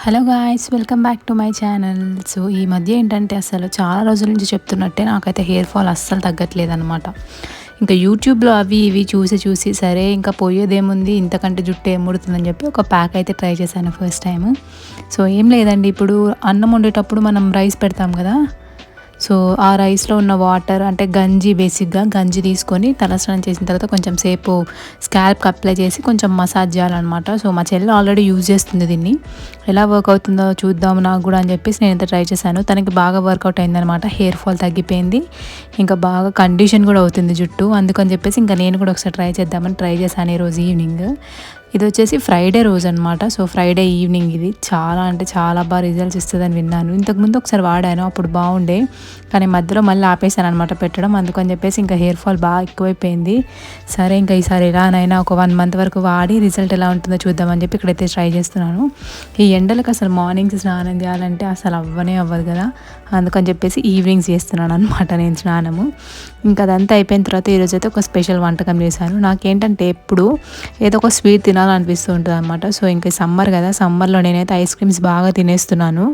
Hello guys, welcome back to my channel. So ఈ మధ్య ఏంటంటే అసలు చాలా రోజుల నుంచి చెప్తున్నట్టే నాకైతే హెయిర్ ఫాల్ అస్సలు తగ్గట్లేదు అనమాట. ఇంకా యూట్యూబ్లో అవి ఇవి చూసి చూసి సరే ఇంకా పోయేదేముంది, ఇంతకంటే జుట్టు ఏం ముడుతుందని చెప్పి ఒక ప్యాక్ అయితే ట్రై చేశాను ఫస్ట్ టైం. సో ఏం లేదండి, ఇప్పుడు అన్నం వండేటప్పుడు మనం రైస్ పెడతాం కదా, సో ఆ రైస్లో ఉన్న వాటర్ అంటే గంజి, బేసిక్గా గంజి తీసుకొని తలస్నానం చేసిన తర్వాత కొంచెం సేపు స్కాల్ప్కి అప్లై చేసి కొంచెం మసాజ్ చేయాలన్నమాట. సో మా చెల్లి ఆల్రెడీ యూజ్ చేస్తుంది దీన్ని, ఎలా వర్క్ అవుతుందో చూద్దాం నాకు కూడా అని చెప్పేసి నేనైతే ట్రై చేశాను. తనకి బాగా వర్కౌట్ అయిందనమాట, హెయిర్ ఫాల్ తగ్గిపోయింది, ఇంకా బాగా కండిషన్ కూడా అవుతుంది జుట్టు. అందుకని చెప్పేసి ఇంకా నేను కూడా ఒకసారి ట్రై చేద్దామని ట్రై చేశాను ఈరోజు ఈవినింగ్. ఇది వచ్చేసి ఫ్రైడే రోజు అనమాట. సో ఫ్రైడే ఈవినింగ్ ఇది చాలా అంటే చాలా బాగా రిజల్ట్స్ ఇస్తుందని విన్నాను. ఇంతకుముందు ఒకసారి వాడాను, అప్పుడు బాగుండే, కానీ మధ్యలో మళ్ళీ ఆపేసాను అనమాట పెట్టడం. అందుకని చెప్పేసి ఇంకా హెయిర్ ఫాల్ బాగా ఎక్కువైపోయింది. సరే ఇంకా ఈసారి ఎలానైనా ఒక 1 మంత్ వరకు వాడి రిజల్ట్ ఎలా ఉంటుందో చూద్దామని చెప్పి ఇక్కడైతే ట్రై చేస్తున్నాను. ఈ ఎండలకు అసలు మార్నింగ్స్ స్నానం చేయాలంటే అసలు అవ్వదు కదా, అందుకని చెప్పేసి ఈవినింగ్స్ చేస్తున్నాను అనమాట నేను స్నానము. ఇంకా అదంతా అయిపోయిన తర్వాత ఈరోజు అయితే ఒక స్పెషల్ వంటకం చేశాను. నాకేంటంటే ఎప్పుడు ఏదో ఒక స్వీట్ తినాలనిపిస్తూ ఉంటుంది అనమాట. సో ఇంకా సమ్మర్ కదా, సమ్మర్లో నేనైతే ఐస్ క్రీమ్స్ బాగా తినేస్తున్నాను.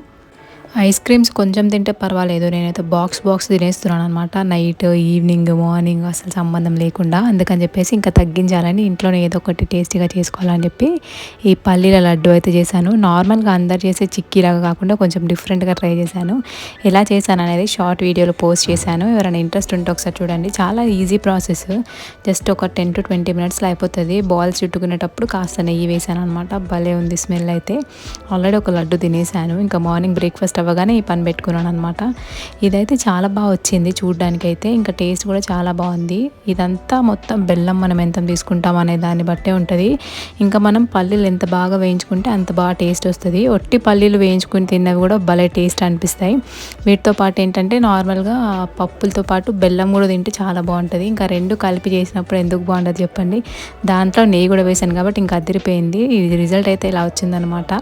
ఐస్ క్రీమ్స్ కొంచెం తింటే పర్వాలేదు, నేనైతే బాక్స్ తినేస్తున్నాను అనమాట. నైట్, ఈవినింగ్, మార్నింగ్ అసలు సంబంధం లేకుండా. అందుకని చెప్పేసి ఇంకా తగ్గించాలని ఇంట్లోనే ఏదో ఒకటి టేస్టీగా చేసుకోవాలని చెప్పి ఈ పల్లీల లడ్డు అయితే చేశాను. నార్మల్గా అందరు చేసే చిక్కీలాగా కాకుండా కొంచెం డిఫరెంట్గా ట్రై చేశాను. ఎలా చేశాను అనేది షార్ట్ వీడియోలో పోస్ట్ చేశాను, ఎవరైనా ఇంట్రెస్ట్ ఉంటే ఒకసారి చూడండి. చాలా ఈజీ ప్రాసెస్, జస్ట్ ఒక 10 to 20 మినిట్స్లో అయిపోతుంది. బాల్స్ చుట్టుకునేటప్పుడు కాస్త నెయ్యి వేసాను అనమాట. భలే ఉంది స్మెల్ అయితే. ఆల్రెడీ ఒక లడ్డు తినేసాను, ఇంకా మార్నింగ్ బ్రేక్ఫాస్ట్ అవ్వగానే ఈ పని పెట్టుకున్నాను అనమాట. ఇదైతే చాలా బాగా వచ్చింది చూడ్డానికైతే, ఇంకా టేస్ట్ కూడా చాలా బాగుంది. ఇదంతా మొత్తం బెల్లం మనం ఎంత తీసుకుంటాం అనే దాన్ని బట్టే ఉంటుంది. ఇంకా మనం పల్లీలు ఎంత బాగా వేయించుకుంటే అంత బాగా టేస్ట్ వస్తుంది. ఒట్టి పల్లీలు వేయించుకుని తిన్నవి కూడా భలే టేస్ట్ అనిపిస్తాయి. వీటితో పాటు ఏంటంటే నార్మల్గా పప్పులతో పాటు బెల్లం కూడా తింటే చాలా బాగుంటుంది. ఇంకా రెండు కలిపి చేసినప్పుడు ఎందుకు బాగుంటుంది చెప్పండి. దాంట్లో నెయ్యి కూడా వేసాను కాబట్టి ఇంకా అదిరిపోయింది. ఇది రిజల్ట్ అయితే ఇలా వచ్చిందనమాట.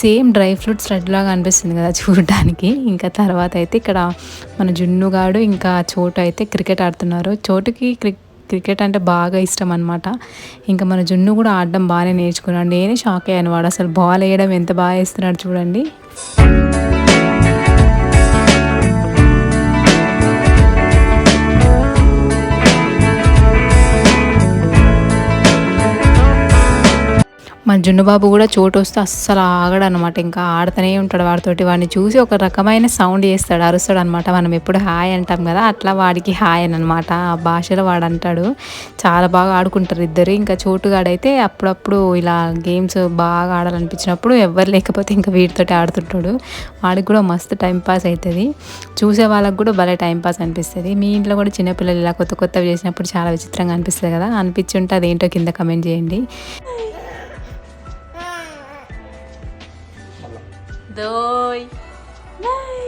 సేమ్ డ్రై ఫ్రూట్స్ లడ్డు లాగా అనిపిస్తుంది కదా చూడడానికి. ఇంకా తర్వాత అయితే ఇక్కడ మన జున్నుగాడు ఇంకా చోటు అయితే క్రికెట్ ఆడుతున్నారు. చోటుకి క్రికెట్ అంటే బాగా ఇష్టం అనమాట. ఇంకా మన జున్ను కూడా ఆడడం బాగానే నేర్చుకున్నాడు. నేనే షాక్ అయ్యాను, వాడు అసలు బాల్ వేయడం ఎంత బాగా వేస్తున్నాడు చూడండి. మన జున్నుబాబు కూడా చోటు వస్తే అస్సలు ఆగడు అనమాట. ఇంకా ఆడుతూనే ఉంటాడు వాడితోటి. వాడిని చూసి ఒక రకమైన సౌండ్ చేస్తాడు, అరుస్తాడు అనమాట. మనం ఎప్పుడు హాయ్ అంటాం కదా, అట్లా వాడికి హాయ్ అని అనమాట, ఆ భాషలో వాడు అంటాడు. చాలా బాగా ఆడుకుంటారు ఇద్దరు. ఇంకా చోటుగాడైతే అప్పుడప్పుడు ఇలా గేమ్స్ బాగా ఆడాలనిపించినప్పుడు ఎవరు లేకపోతే ఇంకా వీడితోటి ఆడుతుంటాడు. వాడికి కూడా మస్తు టైంపాస్ అవుతుంది, చూసే వాళ్ళకి కూడా భలే టైంపాస్ అనిపిస్తుంది. మీ ఇంట్లో కూడా చిన్నపిల్లలు ఇలా కొత్తవి చేసినప్పుడు చాలా విచిత్రంగా అనిపిస్తుంది కదా, అనిపించి ఉంటే అదేంటో కింద కమెంట్ చేయండి. Doy. Bye.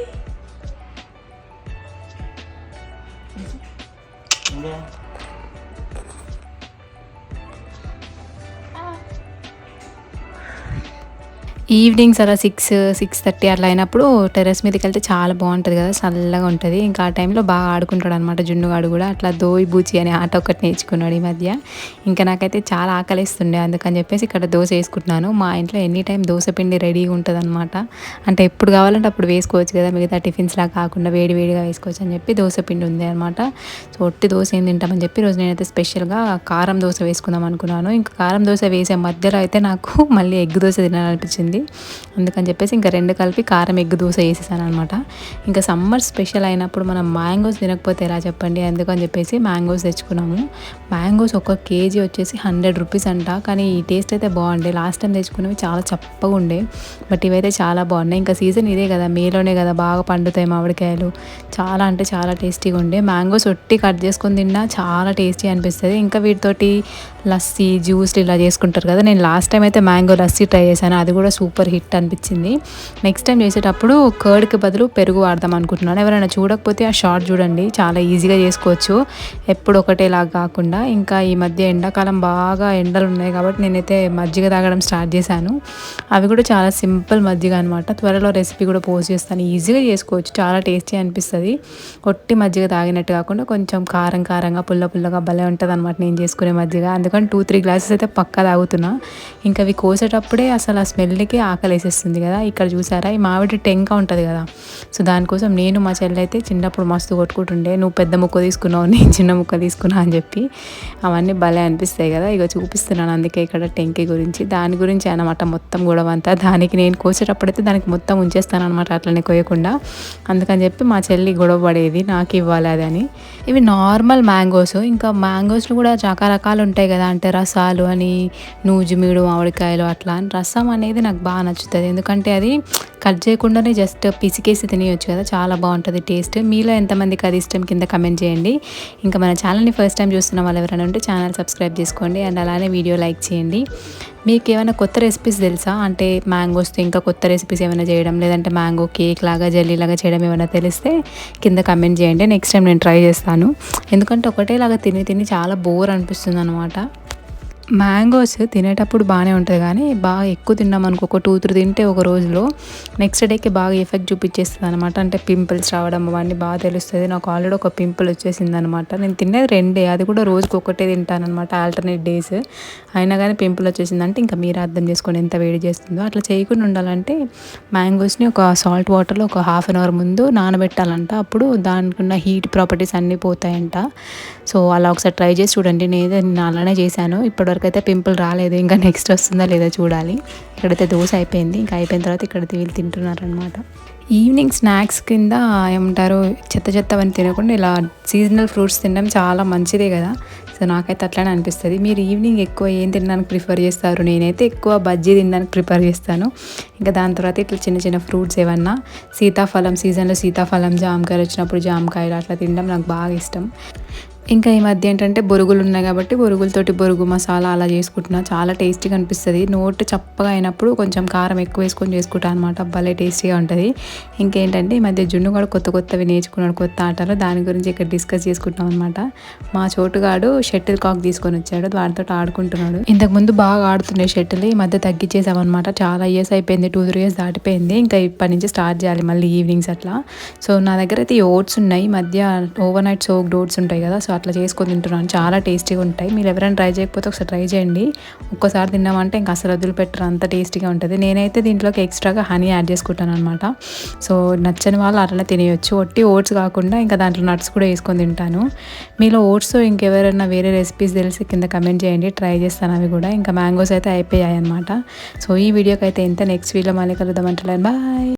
ఈవినింగ్స్ అలా 6-6:30 అట్లా అయినప్పుడు టెర్రస్ మీదకి వెళ్తే చాలా బాగుంటుంది కదా, చల్లగా ఉంటుంది. ఇంకా ఆ టైంలో బాగా ఆడుకుంటాడు అనమాట జున్నుగాడు కూడా. అట్లా దోయి బూచి అనే ఆట ఒకటి నేర్చుకున్నాడు ఈ మధ్య. ఇంకా నాకైతే చాలా ఆకలిస్తుండే, అందుకని చెప్పేసి ఇక్కడ దోశ వేసుకుంటున్నాను. మా ఇంట్లో ఎనీ టైం దోశ పిండి రెడీగా ఉంటుంది అనమాట. అంటే ఎప్పుడు కావాలంటే అప్పుడు వేసుకోవచ్చు కదా, మిగతా టిఫిన్స్లా కాకుండా వేడిగా వేసుకోవచ్చు అని చెప్పి దోశ పిండి ఉంది అనమాట. సో ఒట్టి దోశ ఏం తింటామని చెప్పి ఈరోజు నేనైతే స్పెషల్గా కారం దోశ వేసుకుందాం అనుకున్నాను. ఇంకా కారం దోశ వేసే మధ్యలో అయితే నాకు మళ్ళీ ఎగ్ దోశ తినాలనిపించింది. అందుకని చెప్పేసి ఇంకా రెండు కలిపి కారం ఎగ్ దోశ వేసేసాను అనమాట. ఇంకా సమ్మర్ స్పెషల్ అయినప్పుడు మనం మ్యాంగోస్ తినకపోతే ఎలా చెప్పండి, అందుకని చెప్పేసి మ్యాంగోస్ తెచ్చుకున్నాము. మ్యాంగోస్ 1 kg వచ్చేసి 100 రూపీస్ అంట. కానీ ఈ టేస్ట్ అయితే బాగుండే, లాస్ట్ టైం తెచ్చుకున్నవి చాలా చప్పగా ఉండే, బట్ ఇవైతే చాలా బాగున్నాయి. ఇంకా సీజన్ ఇదే కదా, మేలోనే కదా బాగా పండుతాయి మామిడికాయలు. చాలా అంటే చాలా టేస్టీగా ఉండే. మ్యాంగోస్ ఒట్టి కట్ చేసుకొని తిన్నా చాలా టేస్టీ అనిపిస్తుంది. ఇంకా వీటితోటి లస్సీ, జ్యూస్లు ఇలా చేసుకుంటారు కదా. నేను లాస్ట్ టైం అయితే మ్యాంగో లస్సీ ట్రై చేశాను, అది కూడా సూపర్ హిట్ అనిపించింది. నెక్స్ట్ టైం చేసేటప్పుడు కర్డ్కి బదులు పెరుగు వాడదాం అనుకుంటున్నాను. ఎవరైనా చూడకపోతే ఆ షార్ట్ చూడండి, చాలా ఈజీగా చేసుకోవచ్చు, ఎప్పుడు ఒకటేలాగా కాకుండా. ఇంకా ఈ మధ్య ఎండాకాలం బాగా ఎండలు ఉన్నాయి కాబట్టి నేనైతే మజ్జిగ తాగడం స్టార్ట్ చేశాను. అవి కూడా చాలా సింపుల్ మజ్జిగ అనమాట. త్వరలో రెసిపీ కూడా పోస్ట్ చేస్తాను, ఈజీగా చేసుకోవచ్చు, చాలా టేస్టీ అనిపిస్తుంది. ఒట్టి మజ్జిగ తాగినట్టు కాకుండా కొంచెం కారంగా పుల్లగా భలే ఉంటుంది అనమాట నేను చేసుకునే మజ్జిగ. అందుకని ఎందుకంటే 2-3 గ్లాసెస్ అయితే పక్కా తాగుతున్నా. ఇంకా అవి కోసేటప్పుడే అసలు ఆ స్మెల్‌కి ఆకలేసేస్తుంది కదా. ఇక్కడ చూసారా ఈ మామిడి టెంక ఉంటది కదా, సో దానికోసం నేను మా చెల్లి అయితే చిన్నప్పుడు మస్తు కొట్టుకుంటుండే, నువ్వు పెద్ద ముక్క తీసుకున్నావు నేను చిన్న ముక్క తీసుకున్నా అని చెప్పి. అవన్నీ భలే అనిపిస్తాయి కదా. ఇక చూపిస్తున్నాను అందుకే ఇక్కడ టెంకి గురించి, దాని గురించి అనమాట మొత్తం గొడవ అంతా. దానికి నేను కోసేటప్పుడైతే దానికి మొత్తం ఉంచేస్తాను అనమాట, అట్లనే కోయకుండా. అందుకని చెప్పి మా చెల్లి గొడవ పడేది నాకు ఇవ్వాలి అదని. ఇవి నార్మల్ మ్యాంగోస్. ఇంకా మ్యాంగోస్లో కూడా రకరకాలు ఉంటాయి కదా, అంటే రసాలు అని, నూజిమీడు మామిడికాయలు అట్లా అని. రసం అనేది నాకు బాగా నచ్చుతుంది, ఎందుకంటే అది కట్ చేయకుండానే జస్ట్ పిసికేసి తినేయొచ్చు కదా, చాలా బాగుంటుంది టేస్ట్. మీలో ఎంతమందికి అది ఇష్టం కింద కమెంట్ చేయండి. ఇంకా మన ఛానల్ని ఫస్ట్ టైం చూస్తున్న వాళ్ళు ఎవరైనా ఉంటే ఛానల్ సబ్స్క్రైబ్ చేసుకోండి అండ్ అలానే వీడియో లైక్ చేయండి. మీకు ఏమైనా కొత్త రెసిపీస్ తెలుసా, అంటే మ్యాంగోస్తో ఇంకా కొత్త రెసిపీస్ ఏమైనా చేయడం, లేదంటే మ్యాంగో కేక్ లాగా జెల్లీ లాగా చేయడం ఏమైనా తెలిస్తే కింద కమెంట్ చేయండి. నెక్స్ట్ టైం నేను ట్రై చేస్తాను, ఎందుకంటే ఒకటేలాగా తిని తిని చాలా బోర్ అనిపిస్తుంది అనమాట. మ్యాంగోస్ తినేటప్పుడు బాగానే ఉంటుంది, కానీ బాగా ఎక్కువ తిన్నాం అనుకో, ఒక 2-3 తింటే ఒక రోజులో నెక్స్ట్ డేకి బాగా ఎఫెక్ట్ చూపించేస్తుంది అనమాట. అంటే పింపుల్స్ రావడం అవన్నీ బాగా తెలుస్తుంది. నాకు ఆల్రెడీ ఒక పింపుల్ వచ్చేసింది అనమాట. నేను తినేది 2, అది కూడా రోజుకి ఒకటే తింటాను అనమాట, ఆల్టర్నేట్ డేస్. అయినా కానీ పింపుల్ వచ్చేసిందంటే ఇంకా మీరు అర్థం చేసుకోండి ఎంత వేడి చేస్తుందో. అట్లా చేయకుండా ఉండాలంటే మ్యాంగోస్ని ఒక సాల్ట్ వాటర్లో ఒక హాఫ్ అన్ అవర్ ముందు నానబెట్టాలంట, అప్పుడు దానికి ఉన్న హీట్ ప్రాపర్టీస్ అన్నీ పోతాయంట. సో అలా ఒకసారి ట్రై చేసి చూడండి, నేను అలానే చేశాను. ఇప్పటివరకు అయితే పింపుల్ రాలేదు, ఇంకా నెక్స్ట్ వస్తుందా లేదా చూడాలి. ఇక్కడైతే దోశ అయిపోయింది, ఇంకా అయిపోయిన తర్వాత ఇక్కడైతే వీళ్ళు తింటున్నారనమాట. ఈవినింగ్ స్నాక్స్ కింద ఏమంటారు, చెత్త చెత్తవని తినకుండా ఇలా సీజనల్ ఫ్రూట్స్ తినడం చాలా మంచిదే కదా. సో నాకైతే అట్లానే అనిపిస్తుంది. మీరు ఈవినింగ్ ఎక్కువ ఏం తినడానికి ప్రిఫర్ చేస్తారు? నేనైతే ఎక్కువ బజ్జీ తినడానికి ప్రిఫర్ చేస్తాను. ఇంకా దాని తర్వాత ఇట్లా చిన్న చిన్న ఫ్రూట్స్ ఏమన్నా, సీతాఫలం సీజన్లో సీతాఫలం, జామకాయలు వచ్చినప్పుడు జామకాయలు అట్లా తినడం నాకు బాగా ఇష్టం. ఇంకా ఈ మధ్య ఏంటంటే బొరుగులు ఉన్నాయి కాబట్టి బొరుగులతోటి బొరుగు మసాలా అలా చేసుకుంటున్నా, చాలా టేస్టీగా అనిపిస్తుంది. నోటు చప్పగా అయినప్పుడు కొంచెం కారం ఎక్కువ వేసుకొని చేసుకుంటాను అనమాట, భలే టేస్టీగా ఉంటుంది. ఇంకేంటంటే ఈ మధ్య జున్ను కూడా కొత్త కొత్తవి నేర్చుకున్నాడు, కొత్త ఆటలు, దాని గురించి ఇక్కడ డిస్కస్ చేసుకుంటాం అనమాట. మా చోటుగాడు షటిల్ కాక్ తీసుకొని వచ్చాడు, వాటితో ఆడుకుంటున్నాడు. ఇంతకుముందు బాగా ఆడుతుండే షటిల్, ఈ మధ్య తగ్గించేసామన్నమాట. చాలా ఇయర్స్ అయిపోయింది, 2-3 ఇయర్స్ దాటిపోయింది. ఇంకా ఇప్పటి నుంచి స్టార్ట్ చేయాలి మళ్ళీ ఈవినింగ్స్ అట్లా. సో నా దగ్గర అయితే ఈ ఓట్స్ ఉన్నాయి, ఈ మధ్య ఓవర్ నైట్ సోక్డ్ ఓట్స్ ఉంటాయి కదా, సో అట్లా చేసుకొని తింటున్నాను, చాలా టేస్టీగా ఉంటాయి. మీరు ఎవరైనా ట్రై చేయకపోతే ఒకసారి ట్రై చేయండి. ఒక్కసారి తిన్నామంటే ఇంకా అసలు వదిలిపెట్టరు, అంత టేస్టీగా ఉంటుంది. నేనైతే దీంట్లోకి ఎక్స్ట్రాగా హనీ యాడ్ చేసుకుంటాను అనమాట. సో నచ్చని వాళ్ళు అట్లా తినేయొచ్చు. ఒట్టి ఓట్స్ కాకుండా ఇంకా దాంట్లో నట్స్ కూడా వేసుకొని తింటాను. మీలో ఓట్స్తో ఇంకెవరైనా వేరే రెసిపీస్ తెలిసి కింద కమెంట్ చేయండి, ట్రై చేస్తాను అవి కూడా. ఇంకా మ్యాంగోస్ అయితే అయిపోయాయి అనమాట. సో ఈ వీడియోకి అయితే ఎంత, నెక్స్ట్ వీడియో మళ్ళీ కలుద్దామంటారు. బాయ్.